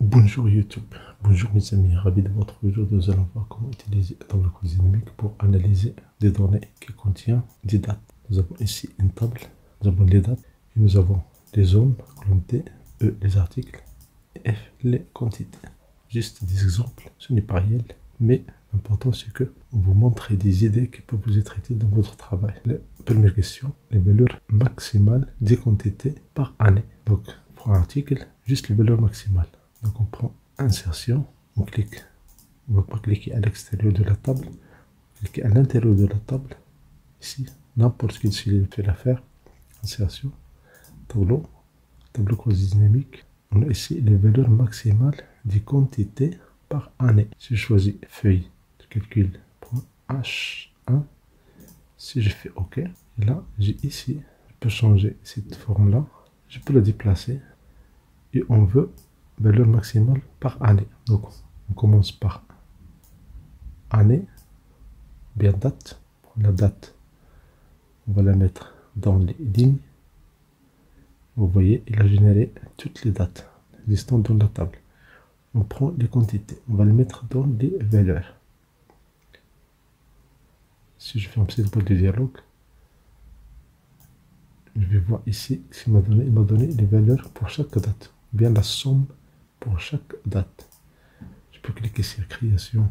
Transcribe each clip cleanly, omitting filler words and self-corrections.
Bonjour YouTube, bonjour mes amis, ravi de vous retrouver. Aujourd'hui nous allons voir comment utiliser la table croisée dynamique pour analyser des données qui contiennent des dates. Nous avons ici une table, nous avons les dates, et nous avons les zones, colonne T, E les articles, et F les quantités. Juste des exemples, ce n'est pas réel, mais l'important c'est que vous montrez des idées qui peuvent vous être utiles dans votre travail. La première question, les valeurs maximales des quantités par année. Donc pour un article, juste les valeurs maximales. Donc on prend insertion, on clique, on ne va pas cliquer à l'extérieur de la table, cliquez à l'intérieur de la table, ici, n'importe quelle cellule fait l'affaire, insertion, tableau croisé dynamique, on a ici les valeurs maximales des quantités par année. Si je choisis feuille de calcul, H1, si je fais OK, et là j'ai ici, je peux changer cette forme là, je peux la déplacer, et on veut valeur maximale par année. Donc on commence par année, bien date. La date, on va la mettre dans les lignes. Vous voyez, il a généré toutes les dates existantes dans la table. On prend les quantités, on va les mettre dans les valeurs. Si je fais un petit peu de dialogue, je vais voir ici ce qu'il m'a donné. Il m'a donné les valeurs pour chaque date, bien la somme pour chaque date. Je peux cliquer sur création,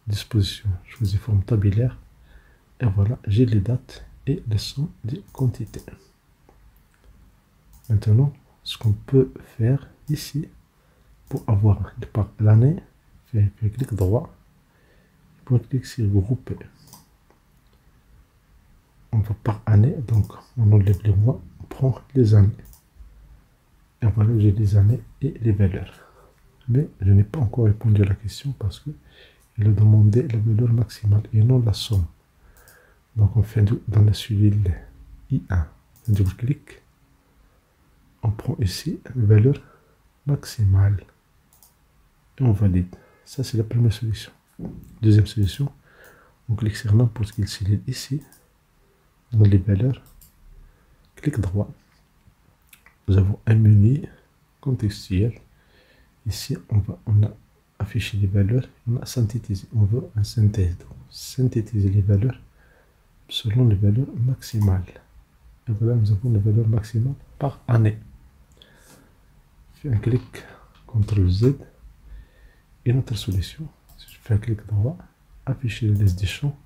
disposition, choisir forme tabulaire, et voilà, j'ai les dates et les sommes des quantités. Maintenant, ce qu'on peut faire ici, pour avoir par l'année, faire clic droit, pour cliquer sur grouper. On va par année, donc on enlève les mois, on prend les années. Et voilà, j'ai les années et les valeurs. Mais je n'ai pas encore répondu à la question parce que il a demandé la valeur maximale et non la somme. Donc on fait dans la cellule I1, double clic, on prend ici la valeur maximale et on valide. Ça c'est la première solution. Deuxième solution, on clique sur n'importe quelle cellule ici, dans les valeurs, clic droit. Nous avons un menu contextuel. Ici on a affiché les valeurs, on a synthétisé. On veut un synthèse. Donc, synthétiser les valeurs selon les valeurs maximales. Et voilà, nous avons les valeurs maximales par année. Je fais un clic CTRL Z. Et notre solution, si je fais un clic droit, afficher la liste des champs.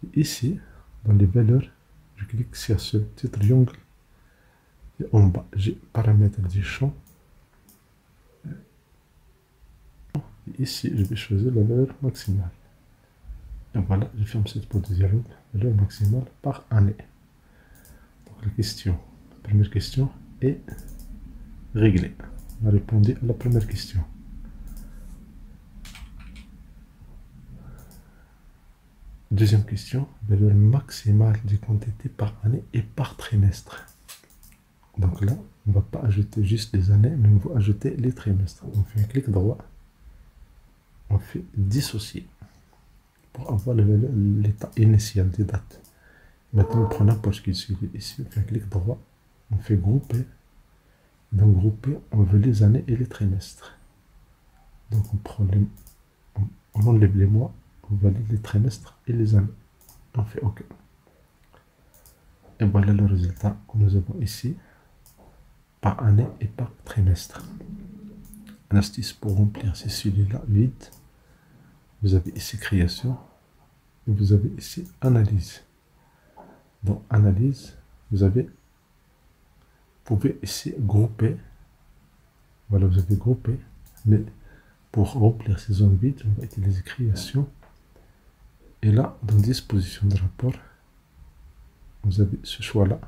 Et ici, dans les valeurs, je clique sur ce petit triangle. Et en bas, j'ai paramètres du champ. Et ici, je vais choisir la valeur maximale. Et voilà, je ferme cette porte de dialogue, valeur maximale par année. Donc la question, la première question est réglée. On a répondu à la première question. Deuxième question, valeur maximale des quantités par année et par trimestre. Donc là, on ne va pas ajouter juste les années, mais on va ajouter les trimestres. On fait un clic droit, on fait dissocier pour avoir l'état initial des dates. Maintenant, on prend n'importe quelle cellule ici, on fait un clic droit, on fait grouper. Dans grouper, on veut les années et les trimestres. Donc on enlève les mois, on valide les trimestres et les années. On fait OK. Et voilà le résultat que nous avons ici, par année et par trimestre. Un astuce pour remplir ces cellules-là vides. Vous avez ici création, et vous avez ici analyse. Dans analyse, vous pouvez ici grouper. Voilà, vous avez groupé, mais pour remplir ces zones vides, on va utiliser création. Et là, dans disposition de rapport, vous avez ce choix-là,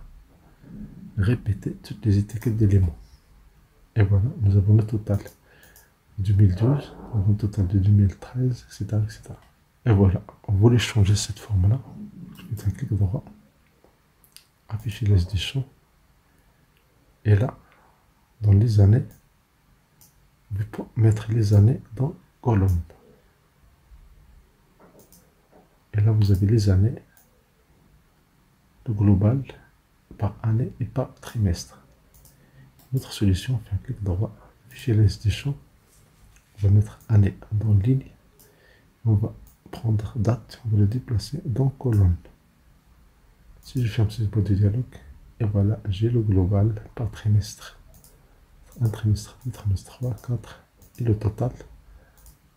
répéter toutes les étiquettes d'éléments. Et voilà, nous avons le total de 2012, nous avons le total de 2013, etc., etc. Et voilà, on voulait changer cette forme-là. Je fais un clic droit, afficher la liste des champs. Et là, dans les années, vous pouvez mettre les années dans colonne. Et là, vous avez les années, le global, par année et par trimestre. Notre solution, on fait un clic droit, afficher la liste des champs, On va mettre année dans ligne. On va prendre date, on va le déplacer dans colonne. Si je ferme cette boîte de dialogue, et voilà, j'ai le global par trimestre. Un trimestre, 2 trimestres, 3, 4, et le total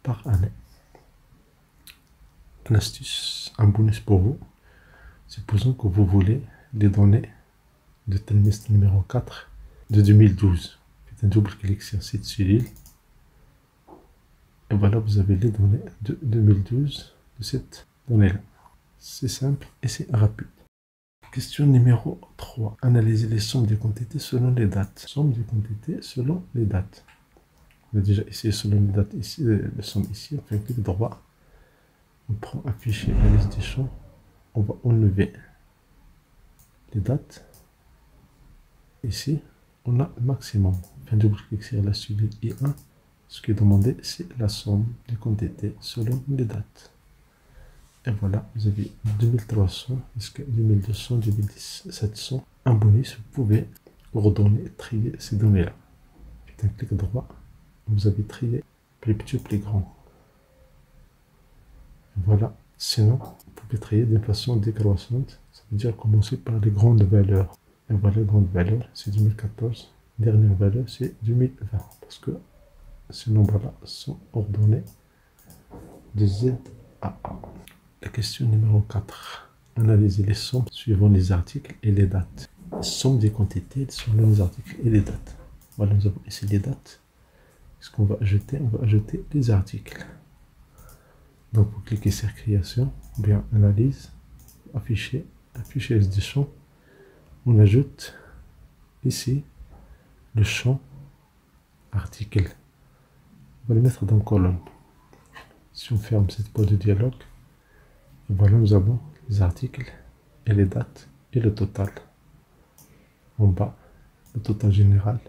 par année. Une astuce, un bonus pour vous. Supposons que vous voulez les données de trimestre numéro 4 de 2012. Faites un double clic sur site Cyril. Et voilà, vous avez les données de 2012 de cette donnée-là. C'est simple et c'est rapide. Question numéro 3. Analyser les sommes des quantités selon les dates. Somme des quantités selon les dates. On a déjà essayé selon les dates ici, les sommes ici. On fait un clic droit. On prend afficher la liste des champs. On va enlever les dates. Ici, on a le maximum. On fait un double clic sur la suivi I1. Ce qui est demandé, c'est la somme des quantités selon les dates. Et voilà, vous avez 2300 jusqu'à 2200, 2700. Un bonus, vous pouvez ordonner, trier ces données-là. Faites un clic droit, vous avez trié plus petit, plus grand. Et voilà, sinon, vous pouvez trier d'une façon décroissante. Ça veut dire commencer par les grandes valeurs. Et voilà, les grandes valeurs, c'est 2014. Dernière valeur, c'est 2020. Parce que ces nombres-là sont ordonnés de Z à A. La question numéro 4. Analyser les sommes suivant les articles et les dates. Les sommes des quantités selon les articles et les dates. Voilà, nous avons ici les dates. Ce qu'on va ajouter, on va ajouter les articles. Donc, vous cliquez sur création, ou bien analyse, afficher des champs. On ajoute ici le champ article. On va le mettre dans colonne. Si on ferme cette boîte de dialogue, voilà, nous avons les articles et les dates et le total. En bas, le total général.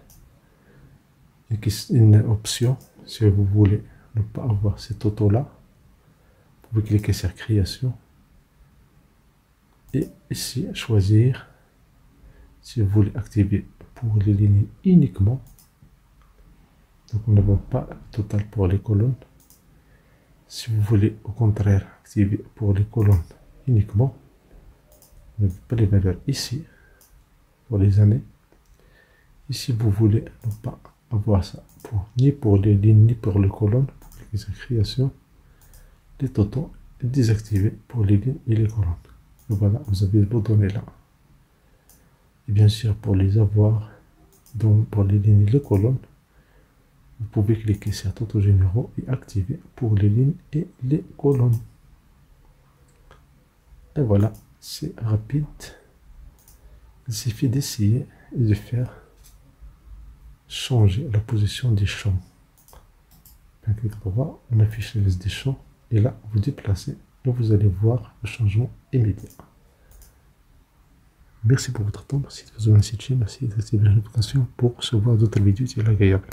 Une option, si vous voulez ne pas avoir ces totaux-là, vous pouvez cliquer sur création. Et ici, choisir si vous voulez activer pour les lignes uniquement. Donc, nous n'avons pas le total pour les colonnes. Si vous voulez au contraire activer pour les colonnes uniquement, vous n'avez pas les valeurs ici pour les années. Ici, vous voulez ne pas avoir ça ni pour les lignes ni pour les colonnes. Pour cliquer sur création, les totaux désactivés pour les lignes et les colonnes. Et voilà, vous avez vos données là. Et bien sûr, pour les avoir pour les lignes et les colonnes, vous pouvez cliquer sur totaux généraux et activer pour les lignes et les colonnes. Et voilà, c'est rapide. Il suffit d'essayer et de faire changer la position des champs. Un clic droit, on affiche la liste des champs et là, vous déplacez et vous allez voir le changement immédiat. Merci pour votre temps, merci de vous abonner à cette chaîne, merci d'activer la notification pour recevoir d'autres vidéos agréables.